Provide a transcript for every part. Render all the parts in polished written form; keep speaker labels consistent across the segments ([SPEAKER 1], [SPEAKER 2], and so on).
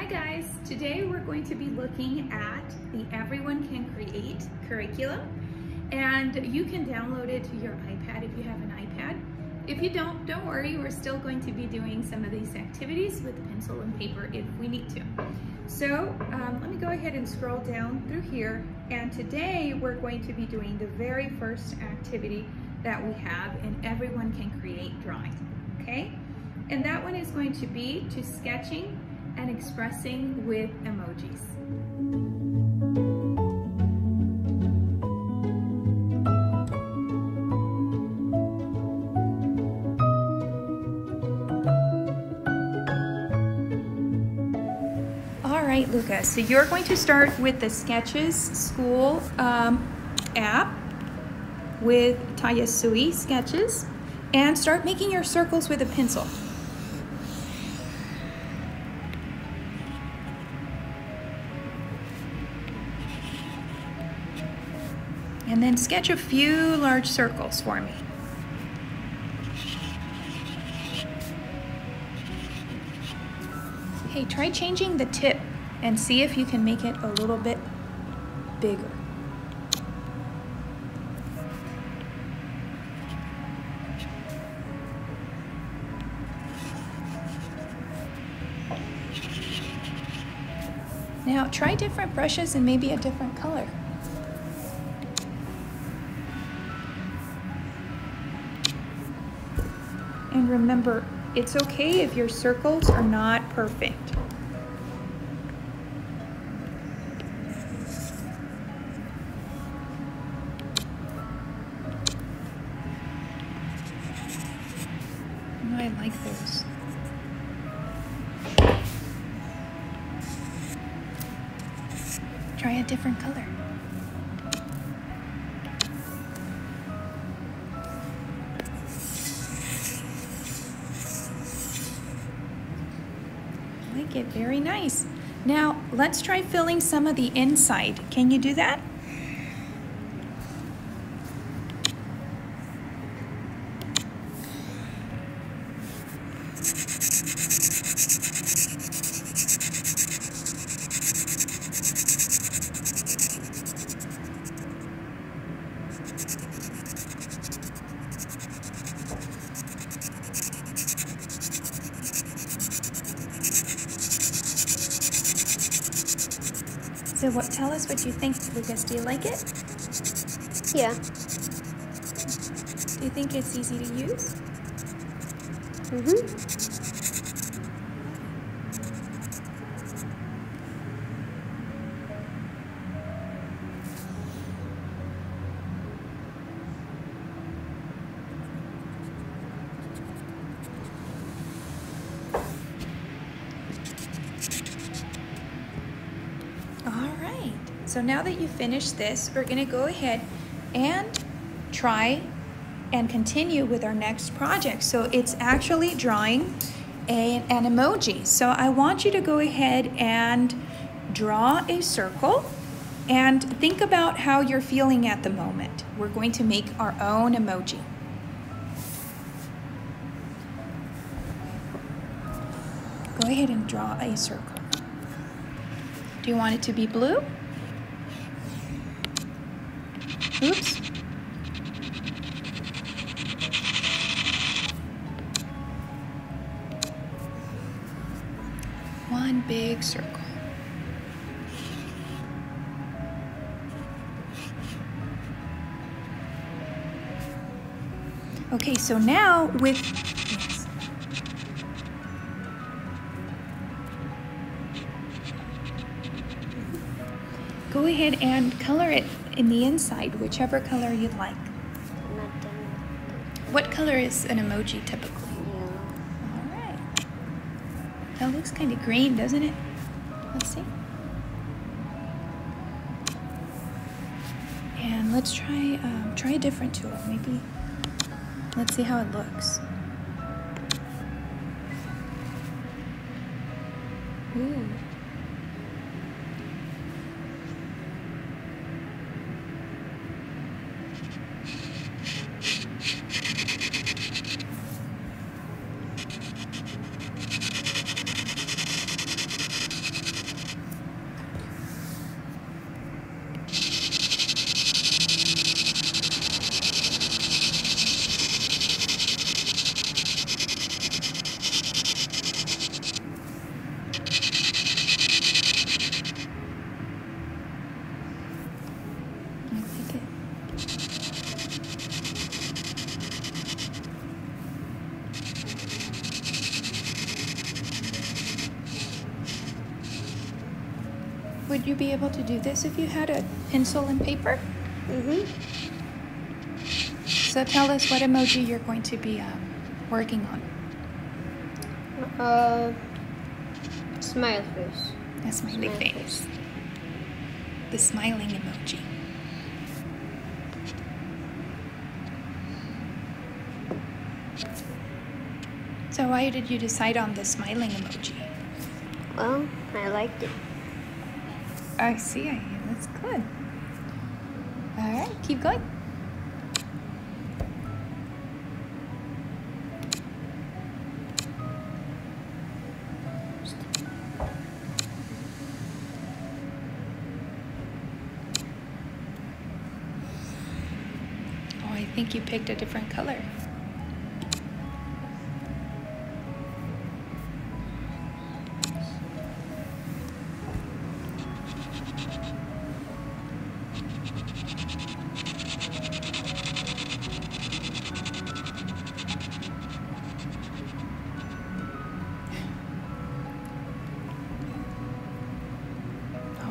[SPEAKER 1] Hi guys, today we're going to be looking at the Everyone Can Create curriculum, and you can download it to your iPad if you have an iPad. If you don't worry, we're still going to be doing some of these activities with pencil and paper if we need to. So let me go ahead and scroll down through here, and today we're going to be doing the very first activity that we have in Everyone Can Create drawing, okay? And that one is going to be to sketching and expressing with emojis. All right, Lucas, so you're going to start with the Sketches School app with Tayasui Sketches and start making your circles with a pencil. And then sketch a few large circles for me. Hey, try changing the tip and see if you can make it a little bit bigger. Now try different brushes and maybe a different color. And remember, it's okay if your circles are not perfect. Oh, I like those. Try a different color. I like it, very nice. Now let's try filling some of the inside. Can you do that? So tell us what you think, Lucas. Do you like it?
[SPEAKER 2] Yeah.
[SPEAKER 1] Do you think it's easy to use?
[SPEAKER 2] Mm-hmm.
[SPEAKER 1] So now that you've finished this, we're gonna go ahead and try and continue with our next project. So it's actually drawing an emoji. So I want you to go ahead and draw a circle and think about how you're feeling at the moment. We're going to make our own emoji. Go ahead and draw a circle. Do you want it to be blue? Oops. One big circle. Okay, so now with yes. Go ahead and color it in the inside, whichever color you'd like. What color is an emoji typically? All right. That looks kind of green, doesn't it? Let's see. And let's try a different tool. Maybe. Let's see how it looks. Ooh. Would you be able to do this if you had a pencil and paper?
[SPEAKER 2] Mm-hmm.
[SPEAKER 1] So tell us what emoji you're going to be working on.
[SPEAKER 2] Smile face.
[SPEAKER 1] A smiley face. The smiling emoji. So why did you decide on the smiling emoji?
[SPEAKER 2] Well, I liked it.
[SPEAKER 1] I see. That's good. All right, keep going. Oh, I think you picked a different color.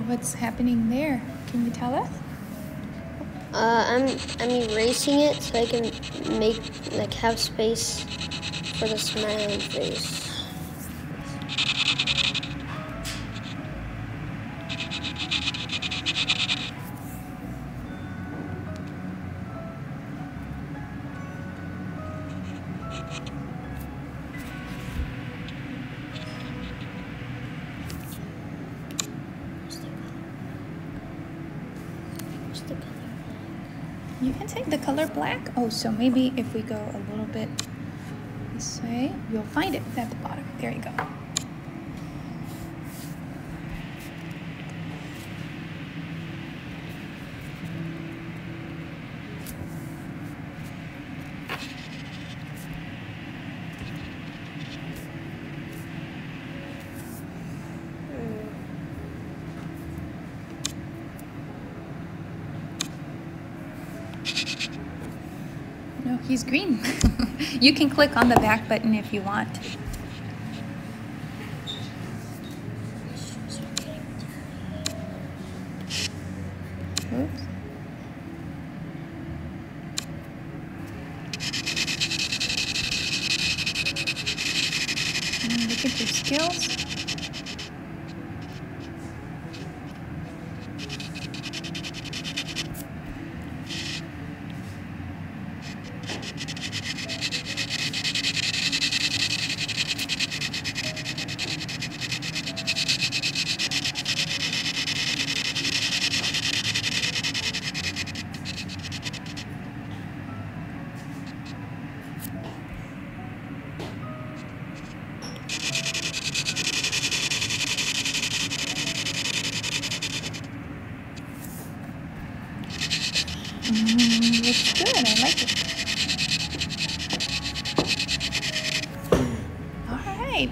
[SPEAKER 1] What's happening there? Can you tell us?
[SPEAKER 2] I'm erasing it so I can have space for the smiling face.
[SPEAKER 1] You can take the color black. Oh, so maybe if we go a little bit this way, you'll find it at the bottom. There you go. No, he's green. You can click on the back button if you want. Oops. Look at your skills. Looks good. I like it. All right.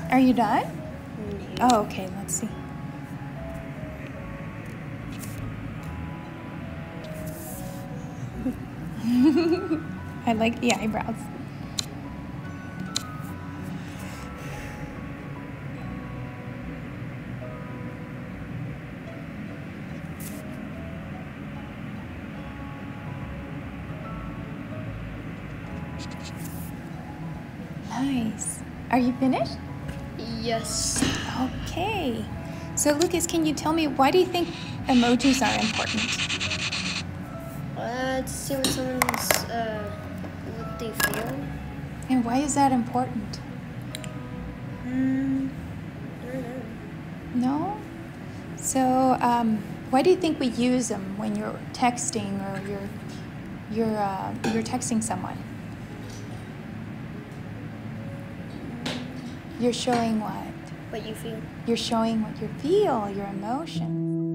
[SPEAKER 1] Are you done?
[SPEAKER 2] No.
[SPEAKER 1] Oh, okay. Let's see. I like the eyebrows. Nice. Are you finished?
[SPEAKER 2] Yes.
[SPEAKER 1] Okay. So Lucas, can you tell me, why do you think emojis are important?
[SPEAKER 2] To see when someone's what they feel.
[SPEAKER 1] And why is that important?
[SPEAKER 2] I don't know.
[SPEAKER 1] No? So why do you think we use them when you're texting or you're texting someone? You're showing what?
[SPEAKER 2] What you feel.
[SPEAKER 1] You're showing what you feel, your emotions.